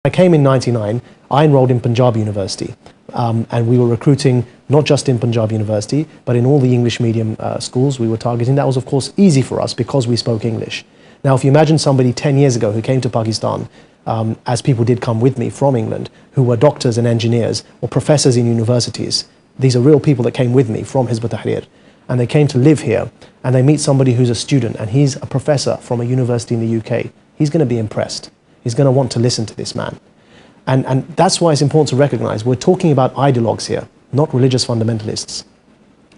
I came in '99, I enrolled in Punjab University, and we were recruiting not just in Punjab University, but in all the English medium schools we were targeting. That was, of course, easy for us because we spoke English. Now, if you imagine somebody 10 years ago who came to Pakistan, as people did come with me from England, who were doctors and engineers or professors in universities, these are real people that came with me from Hizb ut-Tahrir, and they came to live here, and they meet somebody who's a student, and he's a professor from a university in the UK, he's going to be impressed. He's going to want to listen to this man. And that's why it's important to recognize we're talking about ideologues here, not religious fundamentalists.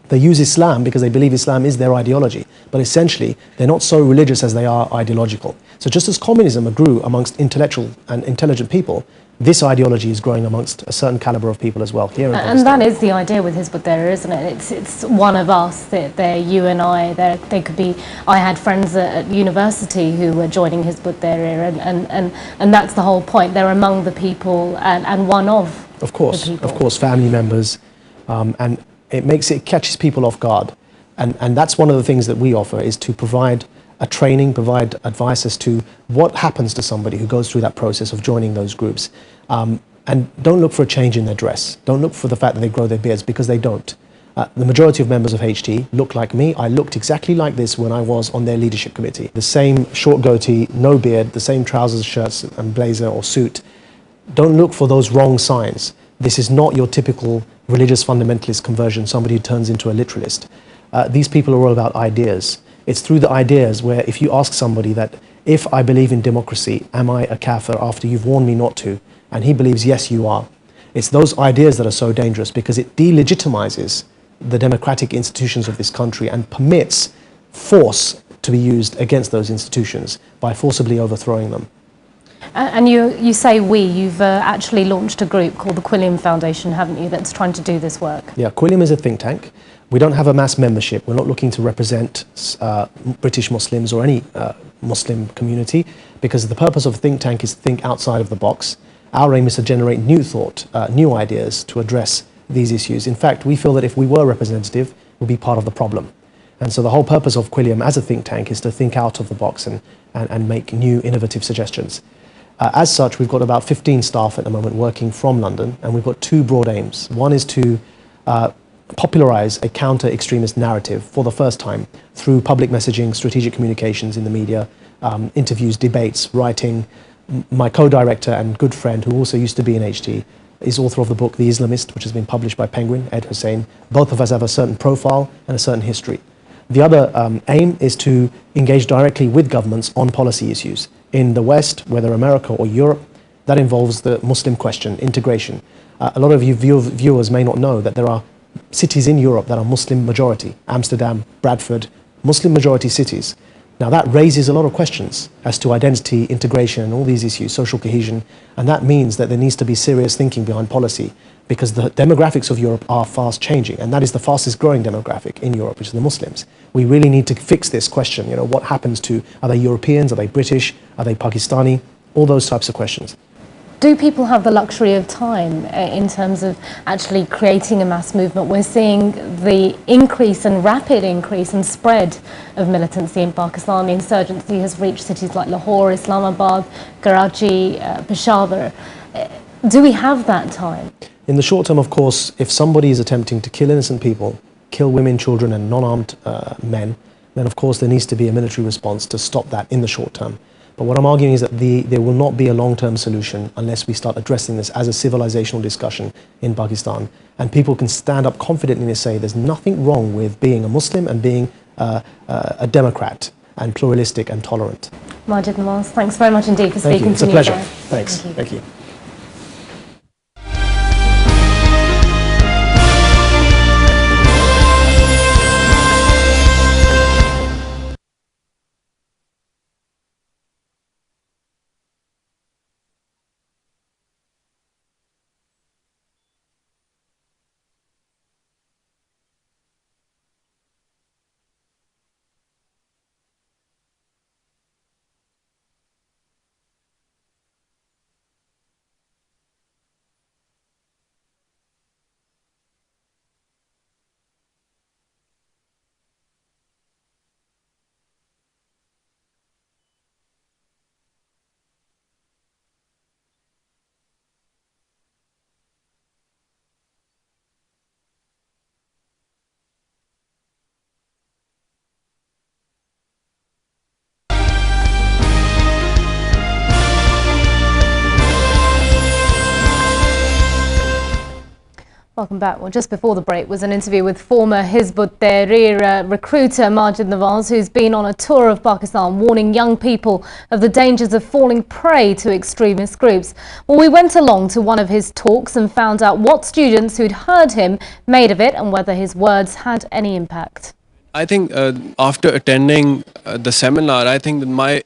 They use Islam because they believe Islam is their ideology, but essentially they're not so religious as they are ideological. So just as communism grew amongst intellectual and intelligent people, this ideology is growing amongst a certain caliber of people as well here in Pakistan. And that is the idea with Hizb ut-Tahrir, isn't it? It's one of us. They're you and I. They could be. I had friends at university who were joining Hizb ut-Tahrir, and that's the whole point. They're among the people and one of the people. Of course, family members, and it catches people off guard, and that's one of the things that we offer is to provide a training, provide advice as to what happens to somebody who goes through that process of joining those groups. And don't look for a change in their dress. Don't look for the fact that they grow their beards, because they don't. The majority of members of HT look like me. I looked exactly like this when I was on their leadership committee. The same short goatee, no beard, the same trousers, shirts and blazer or suit. Don't look for those wrong signs. This is not your typical religious fundamentalist conversion, somebody who turns into a literalist. These people are all about ideas. It's through the ideas where if you ask somebody that, if I believe in democracy, am I a kafir after you've warned me not to? And he believes, yes, you are. It's those ideas that are so dangerous because it delegitimizes the democratic institutions of this country and permits force to be used against those institutions by forcibly overthrowing them. And you say you've actually launched a group called the Quilliam Foundation, haven't you, that's trying to do this work? Yeah, Quilliam is a think tank. We don't have a mass membership. We're not looking to represent British Muslims or any Muslim community, because the purpose of a think tank is to think outside of the box. Our aim is to generate new thought, new ideas to address these issues. In fact, we feel that if we were representative, we'd be part of the problem. And so the whole purpose of Quilliam as a think tank is to think out of the box and make new innovative suggestions. As such, we've got about 15 staff at the moment working from London, and we've got two broad aims. One is to popularize a counter-extremist narrative for the first time through public messaging, strategic communications in the media, interviews, debates, writing. My co-director and good friend, who also used to be in HT, is author of the book The Islamist, which has been published by Penguin, Ed Hussein. Both of us have a certain profile and a certain history. The other aim is to engage directly with governments on policy issues. In the West, whether America or Europe, that involves the Muslim question, integration. A lot of you viewers may not know that there are cities in Europe that are Muslim majority. Amsterdam, Bradford, Muslim majority cities. Now that raises a lot of questions as to identity, integration, and all these issues, social cohesion, and that means that there needs to be serious thinking behind policy, because the demographics of Europe are fast changing, and that is the fastest growing demographic in Europe, which is the Muslims. We really need to fix this question, what happens to, are they Europeans, are they British, are they Pakistani, all those types of questions. Do people have the luxury of time in terms of actually creating a mass movement? We're seeing the increase and rapid increase and spread of militancy in Pakistan. The insurgency has reached cities like Lahore, Islamabad, Karachi, Peshawar. Do we have that time? In the short term, of course, if somebody is attempting to kill innocent people, kill women, children and non-armed men, then of course there needs to be a military response to stop that in the short term. But what I'm arguing is that there will not be a long-term solution unless we start addressing this as a civilizational discussion in Pakistan. And people can stand up confidently and say there's nothing wrong with being a Muslim and being a democrat and pluralistic and tolerant. Maajid Nawaz, thanks very much indeed for speaking to me. It's a pleasure. Thanks. Thank you. Welcome back. Well, just before the break was an interview with former Hizb ut-Tahrir recruiter Maajid Nawaz, who's been on a tour of Pakistan warning young people of the dangers of falling prey to extremist groups. Well, we went along to one of his talks and found out what students who'd heard him made of it and whether his words had any impact. I think after attending the seminar, I think that my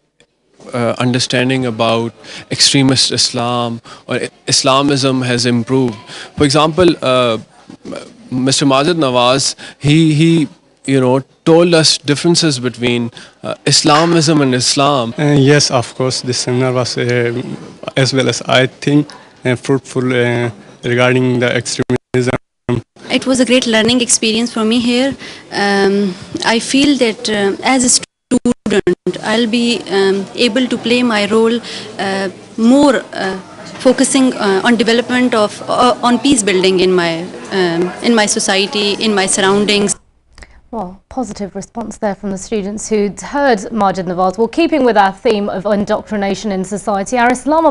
understanding about extremist Islam or Islamism has improved. For example, Mr. Maajid Nawaz, he told us differences between Islamism and Islam. Yes, of course, this seminar was as well as I think fruitful regarding the extremism. It was a great learning experience for me here. I feel that as a student, I'll be able to play my role more focusing on development of on peace building in my society, in my surroundings. Well, positive response there from the students who'd heard Maajid Nawaz. Well, keeping with our theme of indoctrination in society, our Islamabad